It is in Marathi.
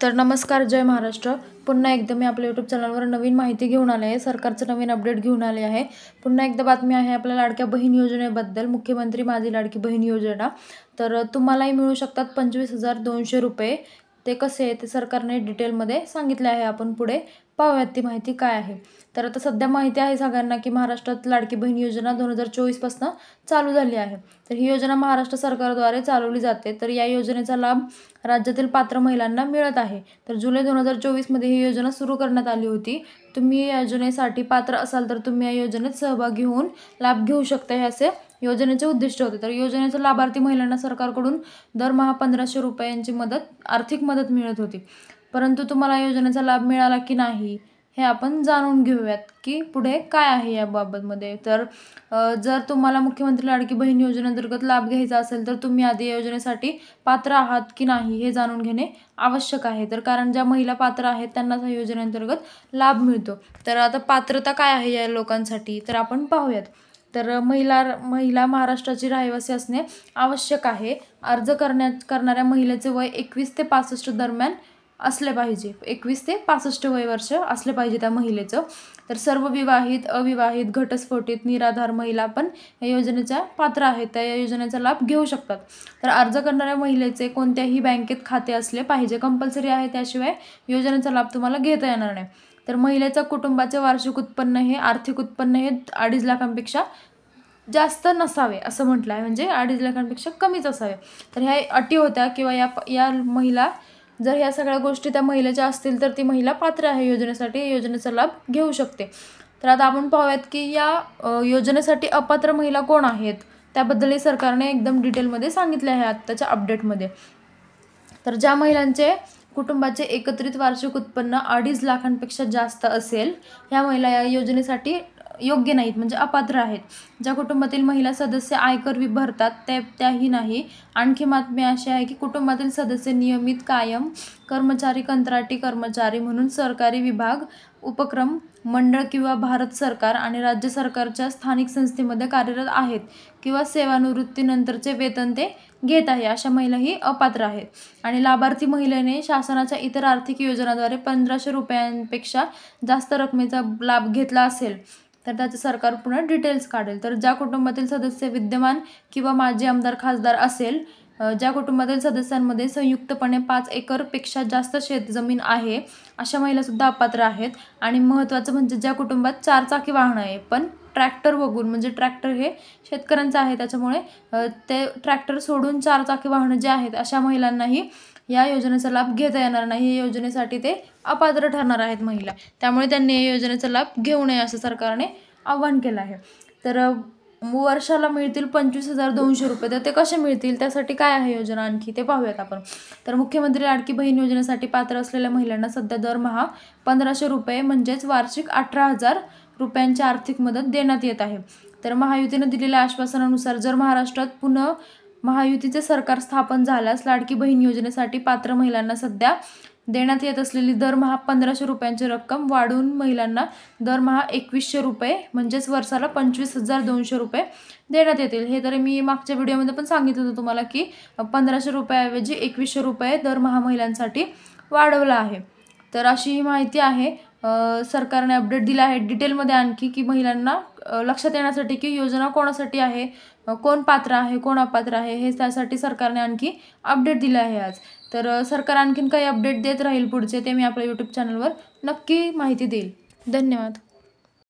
तर नमस्कार, जय महाराष्ट्र। पुन्हा एकदा मी आपल्या यूट्यूब चॅनलवर नवीन माहिती घेऊन आले आहे, सरकारचं नवीन अपडेट घेऊन आले आहे। पुन्हा एकदा बातमी आहे आपल्या लाडक्या बहीण योजनेबद्दल, मुख्यमंत्री माझी लाडकी बहीण योजना। तर तुम्हालाही मिळू शकतात 25,200 रुपये। ते कसे आहे ते सरकारने डिटेलमध्ये सांगितले आहे। आपण पुढे पाहूयात ती माहिती काय आहे। तर आता सध्या माहिती आहे सगळ्यांना की महाराष्ट्रात लाडकी बहीण योजना 2024 पासून चालू झाली आहे। तर ही योजना महाराष्ट्र सरकारद्वारे चालवली जाते। तर या योजनेचा लाभ राज्यातील पात्र महिलांना मिळत आहे। तर जुलै 2024 मध्ये ही योजना सुरू करण्यात आली होती। तुम्ही या योजनेसाठी पात्र असाल तर तुम्ही या योजनेत सहभागी होऊन लाभ घेऊ शकता, हे असे योजनेचे उद्दिष्ट होते। तर योजनेच्या लाभार्थी महिलांना सरकारकडून दरमहा 1500 रुपयांची आर्थिक मदत मिळत होती। परंतु तुम्हाला योजनेचा लाभ मिळाला की नाही हे आपण जाणून घेऊयात की पुढे काय आहे या बाबतमध्ये। तर जर तुम्हाला मुख्यमंत्री लाडकी बहीण योजनेअंतर्गत लाभ घ्यायचा असेल तर तुम्ही आधी या योजनेसाठी पात्र आहात की नाही हे जाणून घेणे आवश्यक आहे। तर कारण ज्या महिला पात्र आहेत त्यांनाच या योजनेअंतर्गत लाभ मिळतो। तर आता पात्रता काय आहे या लोकांसाठी तर आपण पाहूयात। तर महिला महाराष्ट्राची रहिवासी असणे आवश्यक आहे। अर्ज करणाऱ्या महिलेचे वय 21 ते 65 दरम्यान असले पाहिजे। 21 ते 65 वय वर्ष असले पाहिजे त्या महिलेचं। तर सर्व विवाहित, अविवाहित, घटस्फोटित, निराधार महिला पण या योजनेच्या पात्र आहेत, त्या या योजनेचा लाभ घेऊ शकतात। तर अर्ज करणाऱ्या महिलेचे कोणत्याही बँकेत खाते असले पाहिजे, कंपल्सरी आहे, त्याशिवाय योजनेचा लाभ तुम्हाला घेता येणार नाही। तर महिलेच्या कुटुंबाचे वार्षिक उत्पन्न हे आर्थिक उत्पन्न हे 2.5 लाखांपेक्षा जास्त नसावे असं म्हटलं आहे, म्हणजे 2.5 लाखांपेक्षा कमीच असावे। तर ह्या अटी होत्या किंवा या महिला जर ह्या सगळ्या गोष्टी त्या महिलेच्या असतील तर ती महिला पात्र आहे योजनेसाठी, योजनेचा लाभ घेऊ शकते। तर आता आपण पाहूयात की या योजनेसाठी अपात्र महिला कोण आहेत त्याबद्दलही सरकारने एकदम डिटेलमध्ये सांगितले आहे आत्ताच्या अपडेटमध्ये। तर ज्या महिलांचे कुटुंबाचे एकत्रित वार्षिक उत्पन्न 2.5 लाखांपेक्षा जास्त असेल ह्या महिला या योजनेसाठी योग्य नाहीत, म्हणजे अपात्र आहेत। ज्या कुटुंबातील महिला सदस्य आयकर भरतात त्याही नाही। आणखी बातमी अशी आहे की कुटुंबातील सदस्य नियमित, कायम कर्मचारी, कंत्राटी कर्मचारी म्हणून सरकारी विभाग, उपक्रम, मंडळ किंवा भारत सरकार आणि राज्य सरकारच्या स्थानिक संस्थेमध्ये कार्यरत आहेत किंवा सेवानिवृत्तीनंतरचे वेतन ते घेत आहे, अशा महिलाही अपात्र आहेत। आणि लाभार्थी महिलेने शासनाच्या इतर आर्थिक योजनांद्वारे 1500 रुपयांपेक्षा जास्त रकमेचा लाभ घेतला असेल तर त्याचे सरकार पुन्हा डिटेल्स काढेल। तर ज्या कुटुंबातील सदस्य विद्यमान किंवा माजी आमदार, खासदार असेल, ज्या कुटुंबातील सदस्यांमध्ये संयुक्तपणे 5 एकरपेक्षा जास्त शेतजमीन आहे अशा महिलासुद्धा अपात्र आहेत। आणि महत्त्वाचं म्हणजे ज्या कुटुंबात 4 चाकी वाहन आहे पण ट्रॅक्टर वगळून, म्हणजे ट्रॅक्टर हे शेतकऱ्यांचं आहे त्याच्यामुळे ते ट्रॅक्टर सोडून 4 चाकी वाहनं जे आहेत अशा महिलांनाही या योजनेचा लाभ घेता येणार नाही। या योजनेसाठी ते अपात्र ठरणार आहेत महिला, त्यामुळे त्यांनी या योजनेचा लाभ घेऊ नये असं सरकारने आवाहन केलं आहे। तर वर्षाला मिळतील 25,200 रुपये। तर ते कसे मिळतील, त्यासाठी काय आहे योजना आणखी ते पाहूयात आपण। तर मुख्यमंत्री लाडकी बहीण योजनेसाठी पात्र असलेल्या महिलांना सध्या दरमहा 1500 रुपये म्हणजेच वार्षिक 18,000 रुपयांची आर्थिक मदत देण्यात येत आहे। तर महायुतीने दिलेल्या आश्वासनानुसार जर महाराष्ट्रात पुन्हा महायुतीचे सरकार स्थापन झाल्यास लाडकी बहीण योजनेसाठी पात्र महिलांना सध्या देण्यात येत असलेली दरमहा 1500 रुपयांची रक्कम वाढवून महिलांना दरमहा 2100 रुपये म्हणजेच वर्षाला 25,200 रुपये देण्यात येतील। हे तर मी मागच्या व्हिडिओमध्ये पण सांगितलं होतं तुम्हाला की 1500 रुपयाऐवजी 2100 रुपये दरमहा महिलांसाठी वाढवला आहे। तर अशी ही माहिती आहे, सरकारने अपडेट दिला आहे डिटेलमध्ये आणखी की महिलांना लक्षात येण्यासाठी की योजना कोणासाठी आहे, कोण पात्र आहे, कोण अपात्र आहे, हे त्यासाठी सरकारने आणखी अपडेट दिले आहे आज। तर सरकार आणखीन काही अपडेट देत राहील पुढचे, ते मी आपल्या यूट्यूब चॅनलवर नक्की माहिती देईल। धन्यवाद।